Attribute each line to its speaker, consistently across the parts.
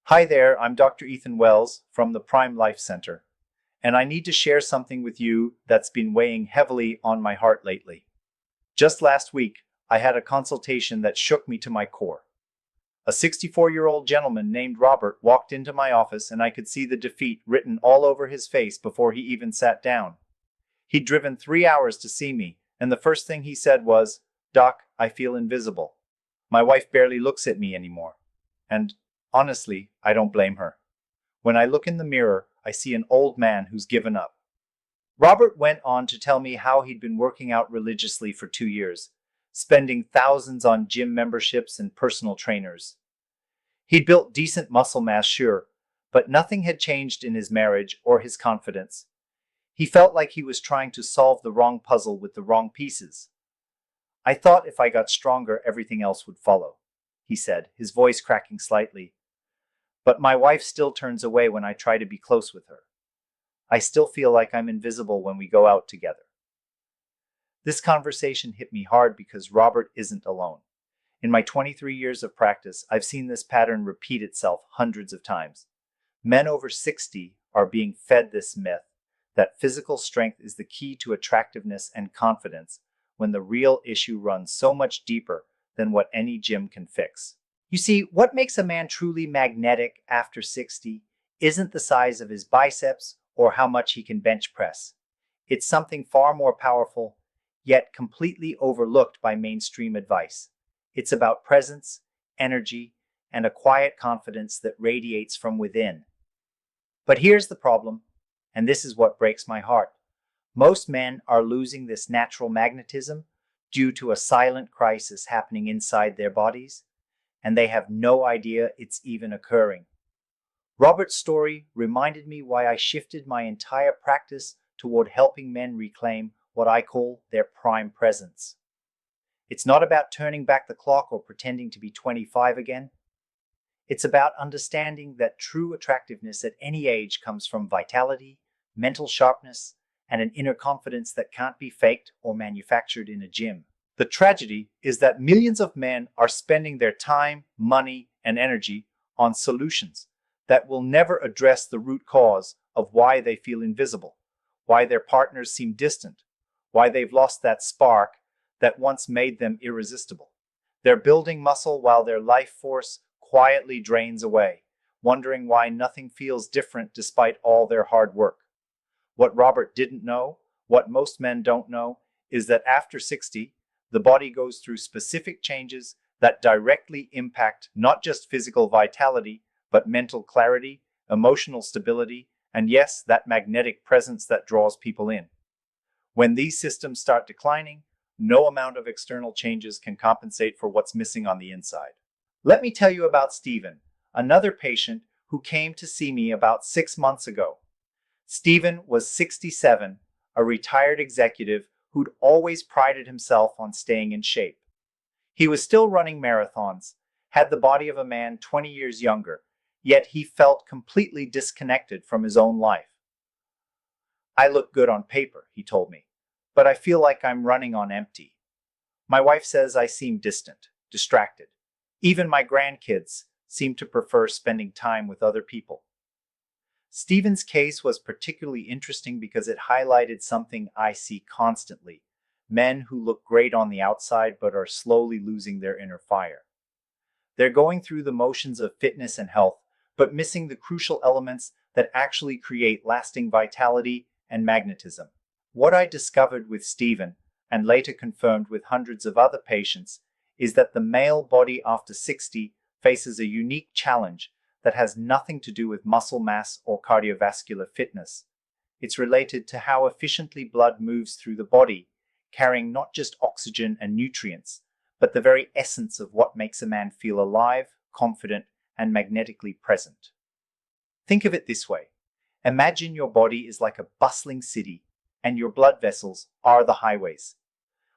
Speaker 1: Hi there, I'm Dr. Ethan Wells from the Prime Life Center, and I need to share something with you that's been weighing heavily on my heart lately. Just last week, I had a consultation that shook me to my core. A 64-year-old gentleman named Robert walked into my office, and I could see the defeat written all over his face before he even sat down. He'd driven 3 hours to see me, and the first thing he said was, "Doc, I feel invisible. My wife barely looks at me anymore." And honestly, I don't blame her. When I look in the mirror, I see an old man who's given up. Robert went on to tell me how he'd been working out religiously for 2 years, spending thousands on gym memberships and personal trainers. He'd built decent muscle mass, sure, but nothing had changed in his marriage or his confidence. He felt like he was trying to solve the wrong puzzle with the wrong pieces. "I thought if I got stronger, everything else would follow," he said, his voice cracking slightly. "But my wife still turns away when I try to be close with her. I still feel like I'm invisible when we go out together." This conversation hit me hard because Robert isn't alone. In my 23 years of practice, I've seen this pattern repeat itself hundreds of times. Men over 60 are being fed this myth that physical strength is the key to attractiveness and confidence, when the real issue runs so much deeper than what any gym can fix. You see, what makes a man truly magnetic after 60 isn't the size of his biceps or how much he can bench press. It's something far more powerful, yet completely overlooked by mainstream advice. It's about presence, energy, and a quiet confidence that radiates from within. But here's the problem, and this is what breaks my heart. Most men are losing this natural magnetism due to a silent crisis happening inside their bodies, and they have no idea it's even occurring. Robert's story reminded me why I shifted my entire practice toward helping men reclaim what I call their prime presence. It's not about turning back the clock or pretending to be 25 again. It's about understanding that true attractiveness at any age comes from vitality, mental sharpness, and an inner confidence that can't be faked or manufactured in a gym. The tragedy is that millions of men are spending their time, money, and energy on solutions that will never address the root cause of why they feel invisible, why their partners seem distant, why they've lost that spark that once made them irresistible. They're building muscle while their life force quietly drains away, wondering why nothing feels different despite all their hard work. What Robert didn't know, what most men don't know, is that after 60, the body goes through specific changes that directly impact not just physical vitality, but mental clarity, emotional stability, and yes, that magnetic presence that draws people in. When these systems start declining, no amount of external changes can compensate for what's missing on the inside. Let me tell you about Stephen, another patient who came to see me about 6 months ago. Stephen was 67, a retired executive who'd always prided himself on staying in shape. He was still running marathons, had the body of a man 20 years younger, yet he felt completely disconnected from his own life. "I look good on paper," he told me, "but I feel like I'm running on empty. My wife says I seem distant, distracted. Even my grandkids seem to prefer spending time with other people." Stephen's case was particularly interesting because it highlighted something I see constantly: men who look great on the outside but are slowly losing their inner fire. They're going through the motions of fitness and health, but missing the crucial elements that actually create lasting vitality and magnetism. What I discovered with Stephen, and later confirmed with hundreds of other patients, is that the male body after 60 faces a unique challenge that has nothing to do with muscle mass or cardiovascular fitness. It's related to how efficiently blood moves through the body, carrying not just oxygen and nutrients, but the very essence of what makes a man feel alive, confident, and magnetically present. Think of it this way. Imagine your body is like a bustling city, and your blood vessels are the highways.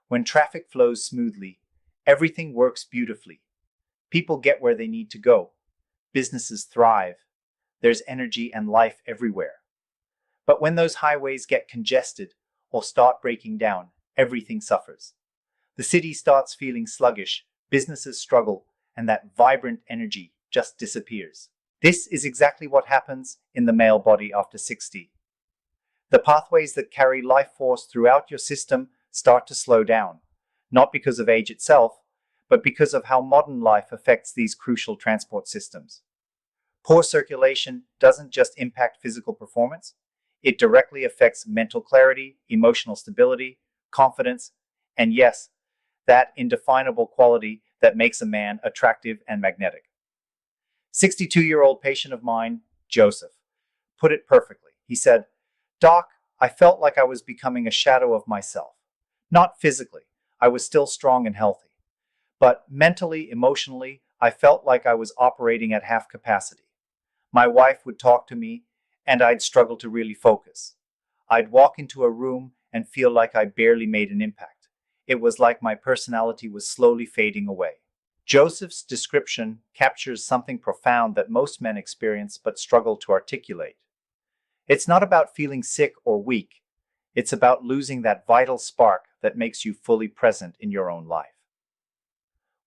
Speaker 1: When traffic flows smoothly, everything works beautifully. People get where they need to go. Businesses thrive. There's energy and life everywhere. But when those highways get congested or start breaking down, everything suffers. The city starts feeling sluggish, businesses struggle, and that vibrant energy just disappears. This is exactly what happens in the male body after 60. The pathways that carry life force throughout your system start to slow down, not because of age itself, but because of how modern life affects these crucial transport systems. Poor circulation doesn't just impact physical performance, it directly affects mental clarity, emotional stability, confidence, and yes, that indefinable quality that makes a man attractive and magnetic. 62-year-old patient of mine, Joseph, put it perfectly. He said, "Doc, I felt like I was becoming a shadow of myself. Not physically, I was still strong and healthy. But mentally, emotionally, I felt like I was operating at half capacity. My wife would talk to me, and I'd struggle to really focus. I'd walk into a room and feel like I barely made an impact. It was like my personality was slowly fading away." Joseph's description captures something profound that most men experience but struggle to articulate. It's not about feeling sick or weak. It's about losing that vital spark that makes you fully present in your own life.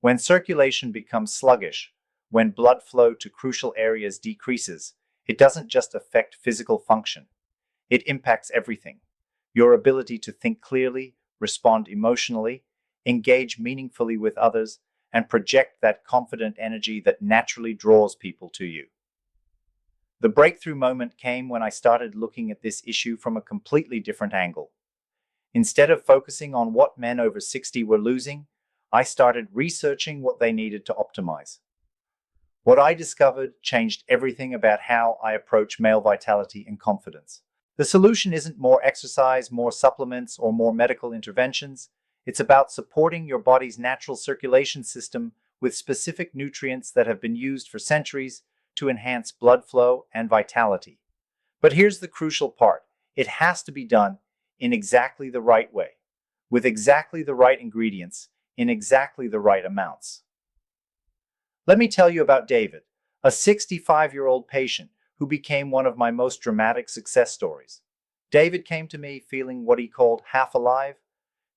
Speaker 1: When circulation becomes sluggish, when blood flow to crucial areas decreases, it doesn't just affect physical function. It impacts everything. Your ability to think clearly, respond emotionally, engage meaningfully with others, and project that confident energy that naturally draws people to you. The breakthrough moment came when I started looking at this issue from a completely different angle. Instead of focusing on what men over 60 were losing, I started researching what they needed to optimize. What I discovered changed everything about how I approach male vitality and confidence. The solution isn't more exercise, more supplements, or more medical interventions. It's about supporting your body's natural circulation system with specific nutrients that have been used for centuries to enhance blood flow and vitality. But here's the crucial part. It has to be done in exactly the right way, with exactly the right ingredients, in exactly the right amounts. Let me tell you about David, a 65-year-old patient who became one of my most dramatic success stories. David came to me feeling what he called half alive.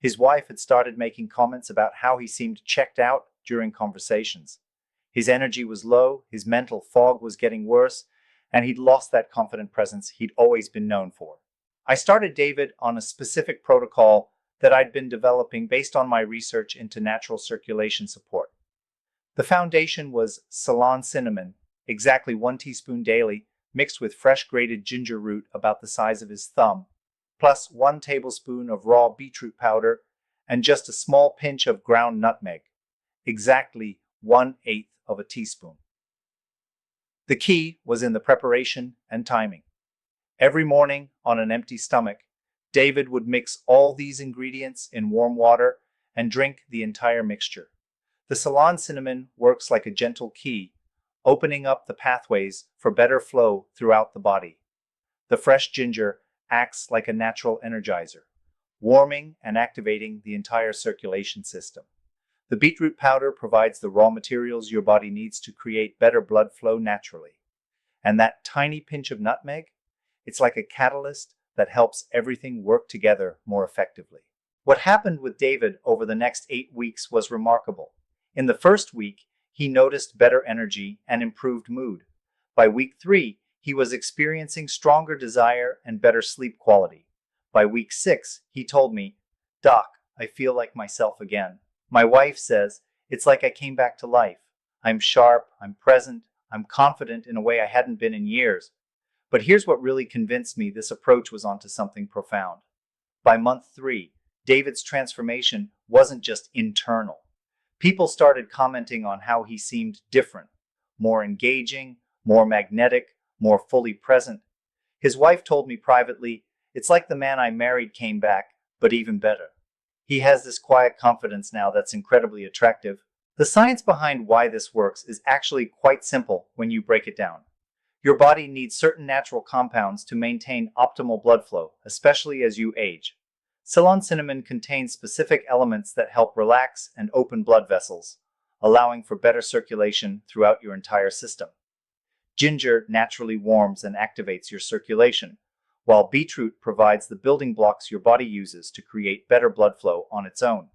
Speaker 1: His wife had started making comments about how he seemed checked out during conversations. His energy was low, his mental fog was getting worse, and he'd lost that confident presence he'd always been known for. I started David on a specific protocol that I'd been developing based on my research into natural circulation support. The foundation was Ceylon cinnamon, exactly 1 teaspoon daily, mixed with fresh grated ginger root about the size of his thumb, plus 1 tablespoon of raw beetroot powder, and just a small pinch of ground nutmeg, exactly 1/8 of a teaspoon. The key was in the preparation and timing. Every morning, on an empty stomach, David would mix all these ingredients in warm water and drink the entire mixture. The Ceylon cinnamon works like a gentle key, opening up the pathways for better flow throughout the body. The fresh ginger acts like a natural energizer, warming and activating the entire circulation system. The beetroot powder provides the raw materials your body needs to create better blood flow naturally. And that tiny pinch of nutmeg, it's like a catalyst that helps everything work together more effectively. What happened with David over the next 8 weeks was remarkable. In the first week, he noticed better energy and improved mood. By week 3, he was experiencing stronger desire and better sleep quality. By week 6, he told me, "Doc, I feel like myself again." My wife says, "It's like I came back to life. I'm sharp, I'm present, I'm confident in a way I hadn't been in years." But here's what really convinced me this approach was onto something profound. By month 3, David's transformation wasn't just internal. People started commenting on how he seemed different, more engaging, more magnetic, more fully present. His wife told me privately, "It's like the man I married came back, but even better. He has this quiet confidence now that's incredibly attractive." The science behind why this works is actually quite simple when you break it down. Your body needs certain natural compounds to maintain optimal blood flow, especially as you age. Ceylon cinnamon contains specific elements that help relax and open blood vessels, allowing for better circulation throughout your entire system. Ginger naturally warms and activates your circulation, while beetroot provides the building blocks your body uses to create better blood flow on its own.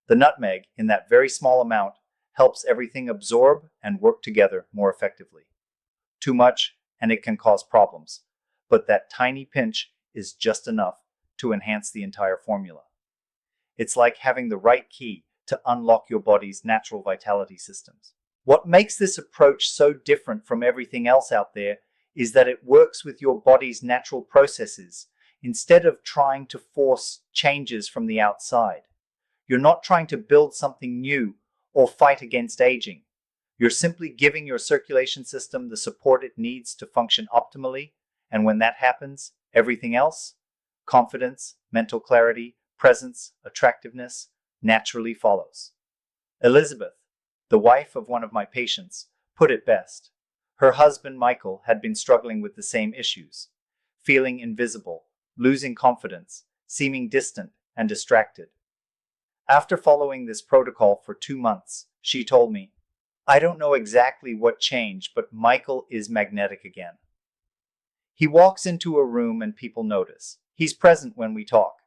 Speaker 1: The nutmeg, in that very small amount, helps everything absorb and work together more effectively. too much, and it can cause problems. But that tiny pinch is just enough to enhance the entire formula. It's like having the right key to unlock your body's natural vitality systems. What makes this approach so different from everything else out there is that it works with your body's natural processes instead of trying to force changes from the outside. You're not trying to build something new or fight against aging. You're simply giving your circulation system the support it needs to function optimally, and when that happens, everything else, confidence, mental clarity, presence, attractiveness, naturally follows. Elizabeth, the wife of one of my patients, put it best. Her husband, Michael, had been struggling with the same issues, feeling invisible, losing confidence, seeming distant and distracted. After following this protocol for 2 months, she told me, "I don't know exactly what changed, but Michael is magnetic again. He walks into a room and people notice. He's present when we talk.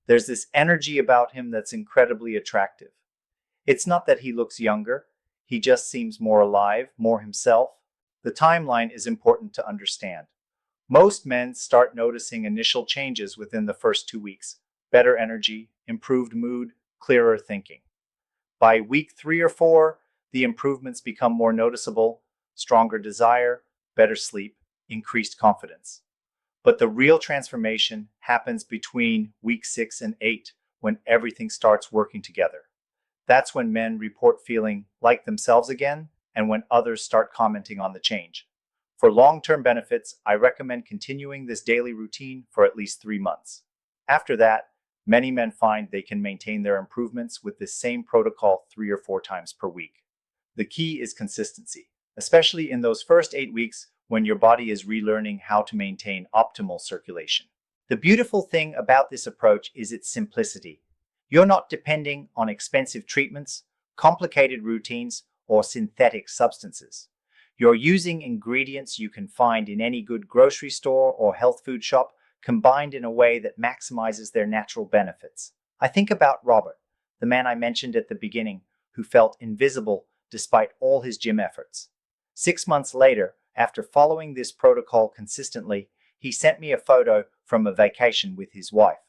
Speaker 1: There's this energy about him that's incredibly attractive. It's not that he looks younger, he just seems more alive, more himself." The timeline is important to understand. Most men start noticing initial changes within the first 2 weeks. Better energy, improved mood, clearer thinking. By week 3 or 4, the improvements become more noticeable: stronger desire, better sleep, increased confidence. But the real transformation happens between week 6 and 8, when everything starts working together. That's when men report feeling like themselves again, and when others start commenting on the change. For long-term benefits, I recommend continuing this daily routine for at least 3 months. After that, many men find they can maintain their improvements with this same protocol 3 or 4 times per week. The key is consistency, especially in those first 8 weeks when your body is relearning how to maintain optimal circulation. The beautiful thing about this approach is its simplicity. You're not depending on expensive treatments, complicated routines, or synthetic substances. You're using ingredients you can find in any good grocery store or health food shop, combined in a way that maximizes their natural benefits. I think about Robert, the man I mentioned at the beginning, who felt invisible despite all his gym efforts. 6 months later, after following this protocol consistently, he sent me a photo from a vacation with his wife.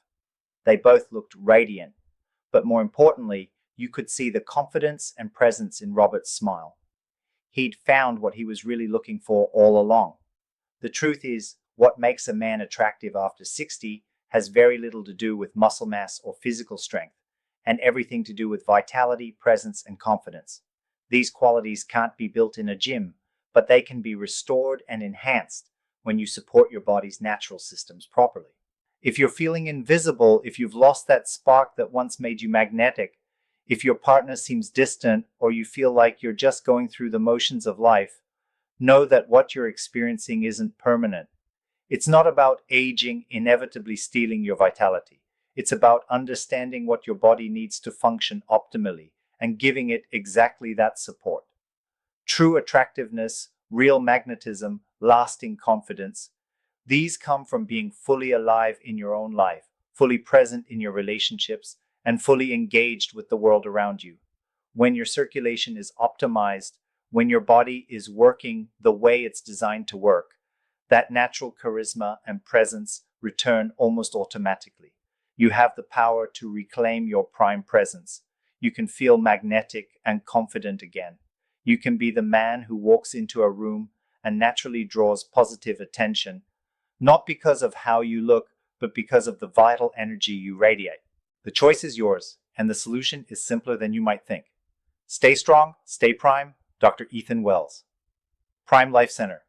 Speaker 1: They both looked radiant, but more importantly, you could see the confidence and presence in Robert's smile. He'd found what he was really looking for all along. The truth is, what makes a man attractive after 60 has very little to do with muscle mass or physical strength, and everything to do with vitality, presence, and confidence. These qualities can't be built in a gym, but they can be restored and enhanced when you support your body's natural systems properly. If you're feeling invisible, if you've lost that spark that once made you magnetic, if your partner seems distant, or you feel like you're just going through the motions of life, know that what you're experiencing isn't permanent. It's not about aging inevitably stealing your vitality. It's about understanding what your body needs to function optimally and giving it exactly that support. True attractiveness, real magnetism, lasting confidence, these come from being fully alive in your own life, fully present in your relationships, and fully engaged with the world around you. When your circulation is optimized, when your body is working the way it's designed to work, that natural charisma and presence return almost automatically. You have the power to reclaim your prime presence. You can feel magnetic and confident again. You can be the man who walks into a room and naturally draws positive attention, not because of how you look, but because of the vital energy you radiate. The choice is yours, and the solution is simpler than you might think. Stay strong, stay prime. Dr. Ethan Wells, Prime Life Center.